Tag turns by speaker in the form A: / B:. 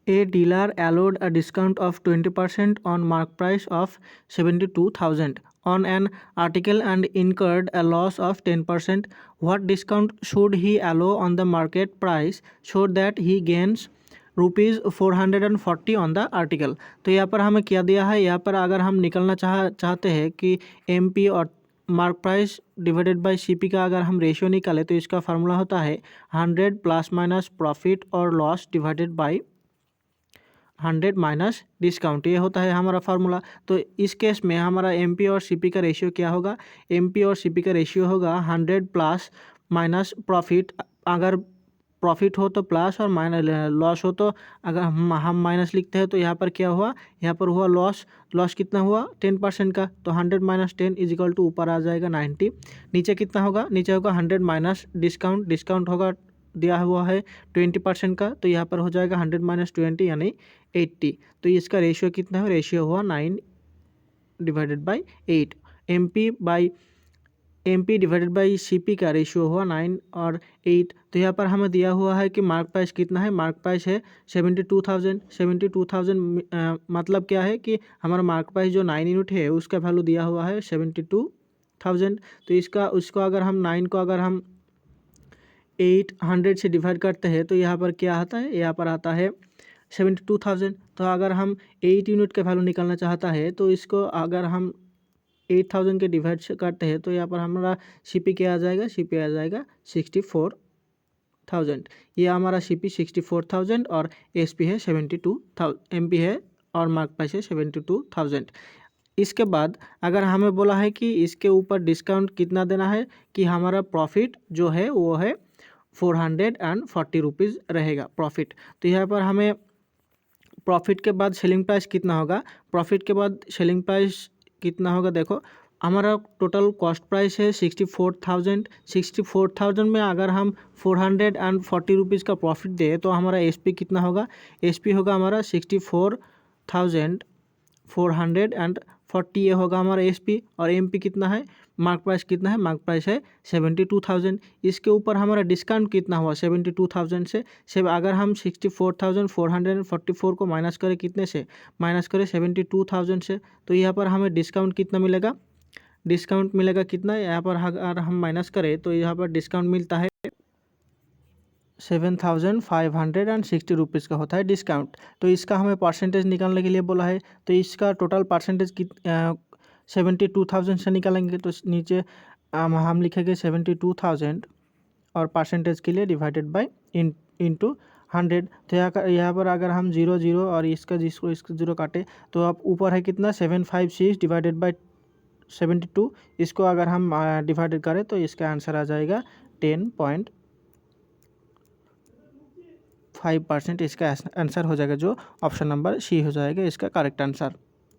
A: A dealer allowed a discount of 20% on mark price of 72,000 on an article and incurred a loss of 10%. What discount should he allow on the market price so that he gains ₹440 on the article. तो यहाँ पर हमें क्या दिया है, यहाँ पर अगर हम निकलना चाहते हैं कि MP और mark price divided by CP का अगर हम रेशियो निकालें तो इसका फार्मूला होता है 100 प्लस माइनस प्रॉफिट और loss divided by 100 minus discount, ये होता है हमारा फार्मूला। तो इस केस में हमारा MP और CP का रेशियो क्या होगा, MP और CP का रेशियो होगा 100 प्लस माइनस प्रॉफिट, अगर प्रॉफिट हो तो प्लस और माइनस लॉस हो तो अगर हम माइनस लिखते हैं तो यहाँ पर क्या हुआ, यहाँ पर हुआ लॉस कितना हुआ 10% का, तो 100 माइनस 10 इज इक्वल टू ऊपर आ जाएगा 90। नीचे कितना होगा, नीचे होगा 100 माइनस डिस्काउंट होगा दिया हुआ है 20% का, तो यहाँ पर हो जाएगा 100 माइनस 20 यानी 80। तो इसका रेशियो कितना है, रेशियो हुआ 9 divided by 8। MP divided by CP का रेशियो हुआ 9 और 8। तो यहाँ पर हमें दिया हुआ है कि मार्क प्राइस कितना है, मार्क प्राइस है 72,000 मतलब क्या है कि हमारा मार्क प्राइस जो 9 यूनिट है उसका वैल्यू दिया हुआ है 72,000। तो उसको अगर हम 9 को अगर हम 800 से डिवाइड करते हैं तो यहाँ पर क्या आता है, यहाँ पर आता है 72,000। तो अगर हम 8 यूनिट का वैल्यू निकालना चाहता है तो इसको अगर हम 8,000 के डिवाइड करते हैं तो यहाँ पर हमारा CP क्या आ जाएगा, CP आ जाएगा 64,000। ये हमारा CP 64,000 और SP है 72,000, MP है और मार्क प्राइस है 72,000। इसके बाद अगर हमें बोला है कि इसके ऊपर डिस्काउंट कितना देना है, कि हमारा प्रॉफिट जो है वो है 440 रुपीज़ रहेगा प्रॉफिट। तो यहाँ पर हमें प्रॉफिट के बाद सेलिंग प्राइस कितना होगा, प्रॉफिट के बाद सेलिंग प्राइस कितना होगा, देखो हमारा टोटल कॉस्ट प्राइस है 64,000 में अगर हम 440 रुपीज़ का प्रॉफिट दे तो हमारा SP कितना होगा, SP होगा हमारा 64,440, ये होगा हमारा SP। और MP कितना है, मार्क प्राइस कितना है, मार्क प्राइस है 72,000। इसके ऊपर हमारा डिस्काउंट कितना हुआ 72,000 से अगर हम 64,444 को माइनस करें कितने से, माइनस करें 72,000 से, तो यहाँ पर हमें डिस्काउंट कितना मिलेगा, डिस्काउंट मिलेगा कितना, यहाँ पर अगर हम माइनस करें तो यहाँ पर डिस्काउंट मिलता है 7,560 रुपीज़ का होता है डिस्काउंट। तो इसका हमें परसेंटेज निकालने के लिए बोला है, तो इसका टोटल परसेंटेज 72,000 से निकालेंगे तो नीचे हम लिखेंगे 72,000 और परसेंटेज के लिए डिवाइडेड बाई इंटू 100। तो यहाँ पर अगर हम 0 और इसका 0 काटे तो अब ऊपर है कितना 756 डिवाइडेड बाई 72, इसको अगर हम डिवाइडेड करें तो इसका आंसर आ जाएगा 10.5%। इसका आंसर हो जाएगा जो ऑप्शन नंबर C हो जाएगा इसका करेक्ट आंसर।